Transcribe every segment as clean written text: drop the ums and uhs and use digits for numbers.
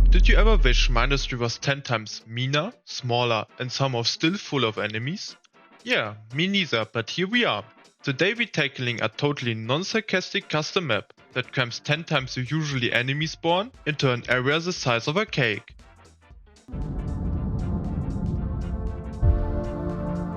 Did you ever wish Mindustry was 10 times meaner, smaller, and somehow still full of enemies? Yeah, me neither, but here we are. Today we're tackling a totally non-sarcastic custom map that crams 10 times the usually enemy spawn into an area the size of a cake.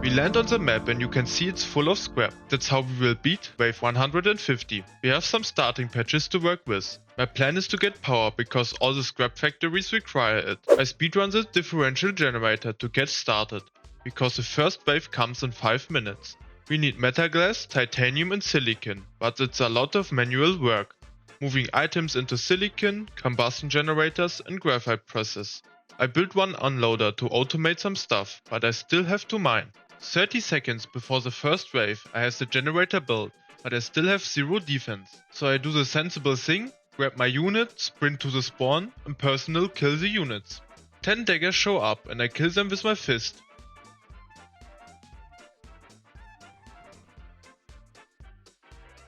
We land on the map and you can see it's full of scrap. That's how we will beat wave 150. We have some starting patches to work with. My plan is to get power because all the scrap factories require it. I speedrun the differential generator to get started, because the first wave comes in 5 minutes. We need metaglass, titanium and silicon, but it's a lot of manual work. Moving items into silicon, combustion generators and graphite presses. I built one unloader to automate some stuff, but I still have to mine. 30 seconds before the first wave I have the generator built, but I still have 0 defense. So I do the sensible thing, grab my unit, sprint to the spawn and personal kill the units. 10 daggers show up and I kill them with my fist.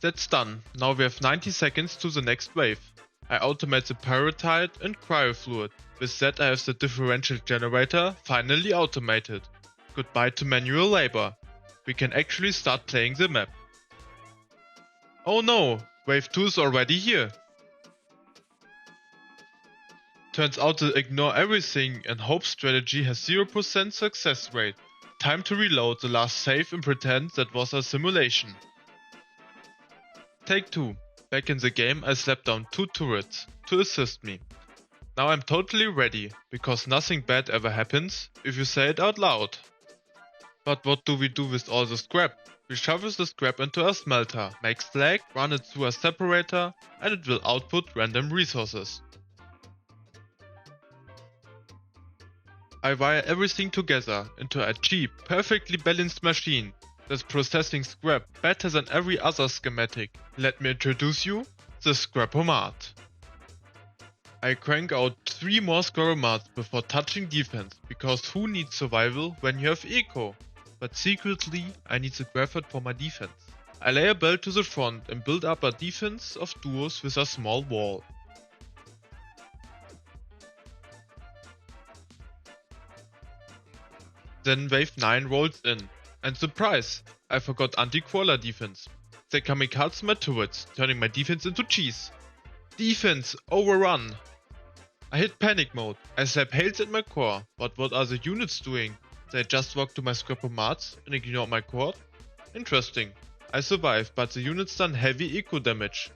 That's done, now we have 90 seconds to the next wave. I automate the pyrrhotite and cryofluid. With that I have the differential generator finally automated. Goodbye to manual labor. We can actually start playing the map. Oh no, wave 2 is already here. Turns out the ignore everything and hope strategy has 0% success rate. Time to reload the last save and pretend that was a simulation. Take 2. Back in the game I slapped down 2 turrets to assist me. Now I'm totally ready, because nothing bad ever happens if you say it out loud. But what do we do with all the scrap? We shovel the scrap into a smelter, make slag, run it through a separator and it will output random resources. I wire everything together into a cheap, perfectly balanced machine that's processing scrap better than every other schematic. Let me introduce you, the Scrapomat. I crank out 3 more Scrapomats before touching defense, because who needs survival when you have eco? But secretly I need the graphite for my defense. I lay a belt to the front and build up a defense of duos with a small wall. Then wave 9 rolls in. And surprise! I forgot anti-crawler defense. They kamikaze my turrets, turning my defense into cheese. Defense overrun! I hit panic mode. I slap hails at my core, but what are the units doing? They just walk to my Scrapomats and ignore my core? Interesting. I survive, but the units done heavy eco damage.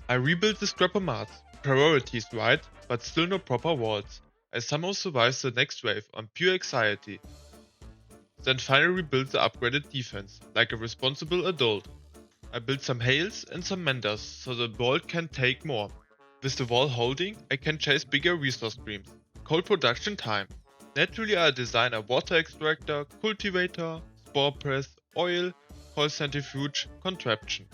I rebuild the Scrapomats. Priorities, right? But still no proper walls. I somehow survive the next wave on pure anxiety. Then finally rebuild the upgraded defense, like a responsible adult. I build some hails and some menders, so the wall can take more. With the wall holding, I can chase bigger resource streams. Coal production time. Naturally I design a water extractor, cultivator, spore press, oil, coal centrifuge contraption.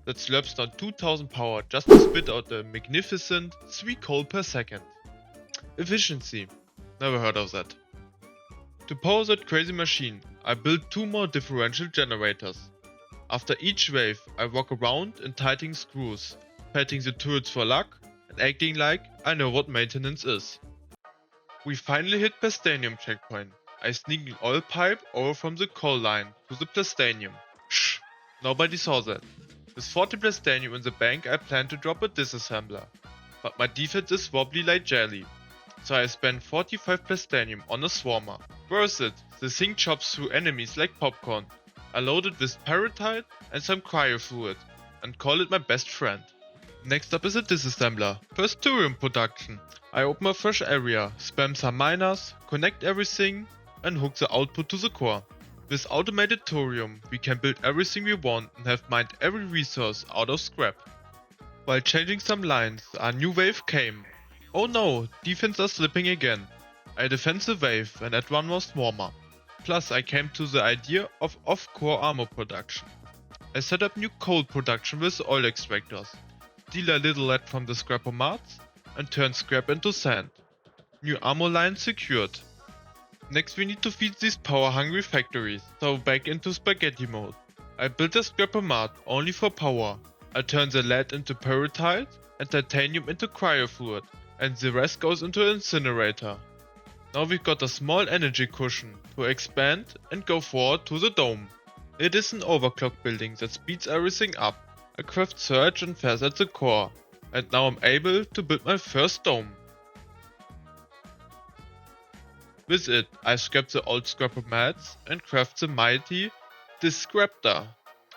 That slurps down 2000 power just to spit out a magnificent 3 coal per second. Efficiency. Never heard of that. To power that crazy machine, I built 2 more differential generators. After each wave, I walk around and tightening screws, patting the turrets for luck and acting like I know what maintenance is. We finally hit Plastanium checkpoint. I sneak an oil pipe over from the coal line to the Plastanium. Shh, nobody saw that. With 40 Plastanium in the bank I plan to drop a disassembler. But my defense is wobbly like jelly. So I spend 45 Plastanium on a swarmer. Worth it, the thing chops through enemies like popcorn. I load it with pyrrhotite and some cryofluid and call it my best friend. Next up is a disassembler, first thorium production. I open a fresh area, spam some miners, connect everything and hook the output to the core. With automated thorium we can build everything we want and have mined every resource out of scrap. While changing some lines, a new wave came. Oh no, defense are slipping again. I defend the wave and add 1 more swarmer. Plus I came to the idea of off-core armor production. I set up new coal production with oil extractors. Steal a little lead from the Scrapomats and turn scrap into sand. New armor line secured. Next we need to feed these power hungry factories, so back into spaghetti mode. I built a scrapper mart only for power. I turn the lead into peritite and titanium into cryofluid, and the rest goes into an incinerator. Now we've got a small energy cushion to expand and go forward to the dome. It is an overclock building that speeds everything up. I craft surge and fast at the core, and now I'm able to build my first dome. With it, I scrap the old scrapper mats and craft the mighty Discraptor.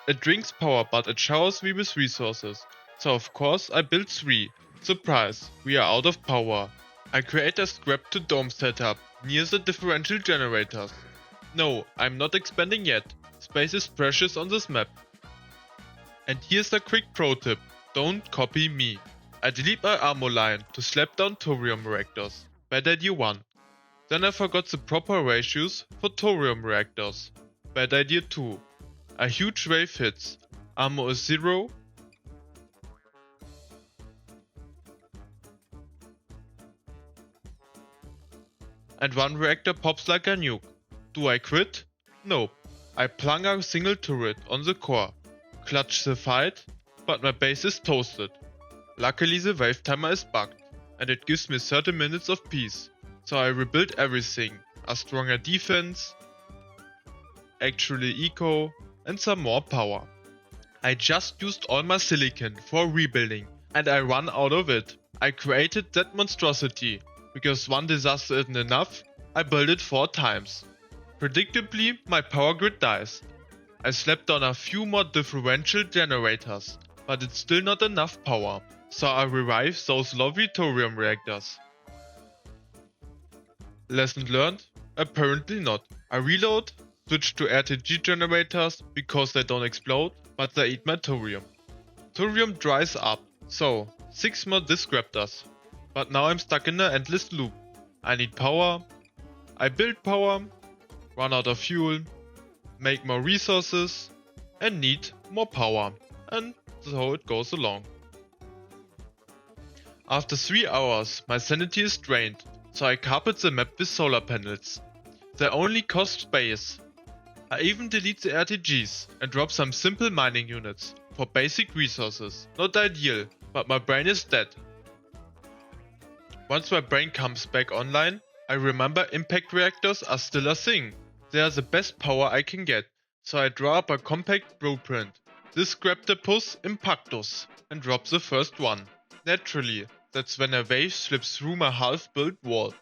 It drinks power, but it showers me with resources, so of course I build 3. Surprise, we are out of power. I create a scrap to dome setup near the differential generators. No, I'm not expanding yet, space is precious on this map. And here's a quick pro tip, don't copy me. I delete my armor line to slap down thorium reactors. Bad idea 1. Then I forgot the proper ratios for thorium reactors. Bad idea 2. A huge wave hits, armor is 0, and one reactor pops like a nuke. Do I quit? Nope. I plung a single turret on the core, clutch the fight, but my base is toasted. Luckily the wave timer is bugged, and it gives me 30 minutes of peace. So I rebuild everything, a stronger defense, actually eco, and some more power. I just used all my silicon for rebuilding, and I run out of it. I created that monstrosity, because one disaster isn't enough, I built it 4 times. Predictably, my power grid dies. I slapped down a few more differential generators, but it's still not enough power, so I revive those lovely thorium reactors. Lesson learned? Apparently not. I reload, switch to RTG generators because they don't explode, but they eat my thorium. Thorium dries up, so 6 more disruptors. But now I'm stuck in an endless loop. I need power, I build power, run out of fuel, make more resources, and need more power. And so it goes along. After 3 hours, my sanity is drained, so I carpet the map with solar panels. They only cost space. I even delete the RTGs and drop some simple mining units for basic resources. Not ideal, but my brain is dead. Once my brain comes back online, I remember impact reactors are still a thing. They are the best power I can get, so I draw up a compact blueprint. Discraptopus Impactus and drop the first one. Naturally, that's when a wave slips through my half-built wall.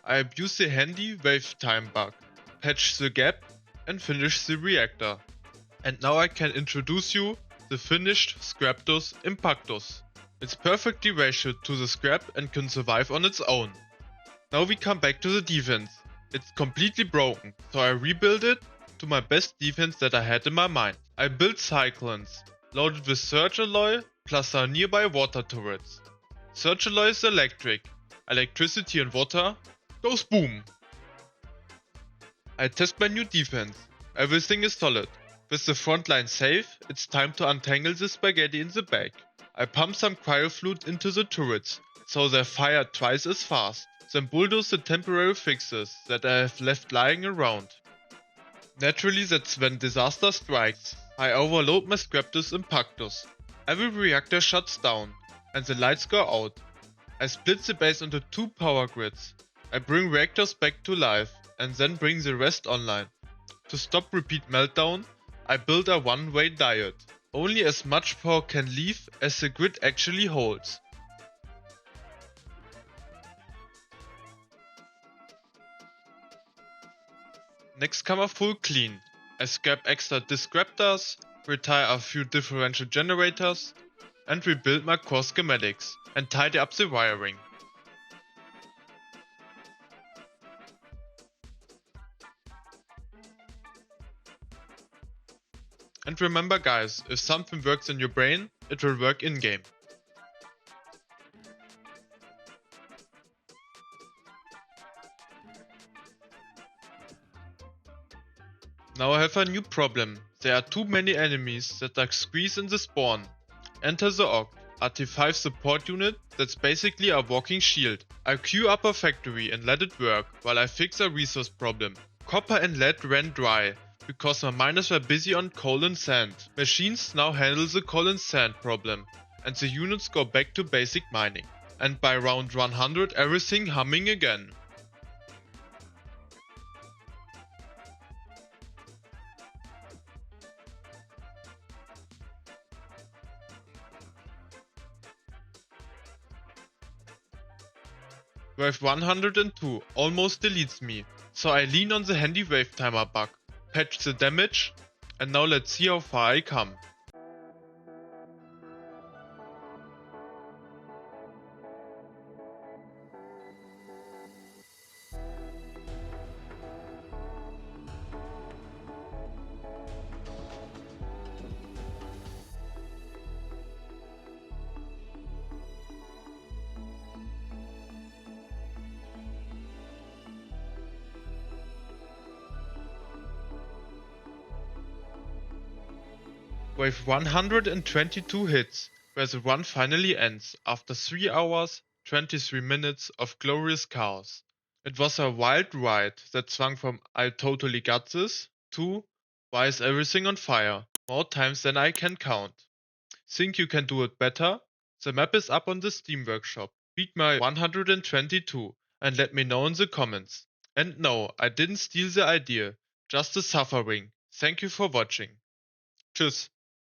I abuse the handy wave time bug, patch the gap, and finish the reactor. And now I can introduce you the finished Scraptus Impactus. It's perfectly ratioed to the scrap and can survive on its own. Now we come back to the defense. It's completely broken, so I rebuild it to my best defense that I had in my mind. I built cyclones, loaded with surge alloy plus some nearby water turrets. Surge alloy is electric, electricity and water goes boom. I test my new defense, everything is solid. With the front line safe, it's time to untangle the spaghetti in the back. I pump some cryofluid into the turrets, so they fire twice as fast. Then bulldoze the temporary fixes that I have left lying around. Naturally, that's when disaster strikes. I overload my Scraptus Impactus. Every reactor shuts down, and the lights go out. I split the base into 2 power grids. I bring reactors back to life, and then bring the rest online. To stop repeat meltdown, I build a one-way diode. Only as much power can leave as the grid actually holds. Next come a full clean. I scrap extra disruptors, retire a few differential generators, and rebuild my core schematics, and tidy up the wiring. And remember guys, if something works in your brain, it will work in-game. Now I have a new problem. There are too many enemies that are squeezed in the spawn. Enter the Ogg. a T5 support unit that's basically a walking shield. I queue up a factory and let it work while I fix a resource problem. Copper and lead ran dry because my miners were busy on coal and sand. Machines now handle the coal and sand problem, and the units go back to basic mining. And by round 100 everything humming again. Wave 102 almost deletes me, so I lean on the handy wave timer bug, patch the damage, and now let's see how far I come. Wave 122 hits, where the run finally ends after 3 hours, 23 minutes of glorious chaos. It was a wild ride that swung from "I totally got this" to "Why is everything on fire?" more times than I can count. Think you can do it better? The map is up on the Steam Workshop. Beat my 122 and let me know in the comments. And no, I didn't steal the idea, just the suffering. Thank you for watching. Tschüss.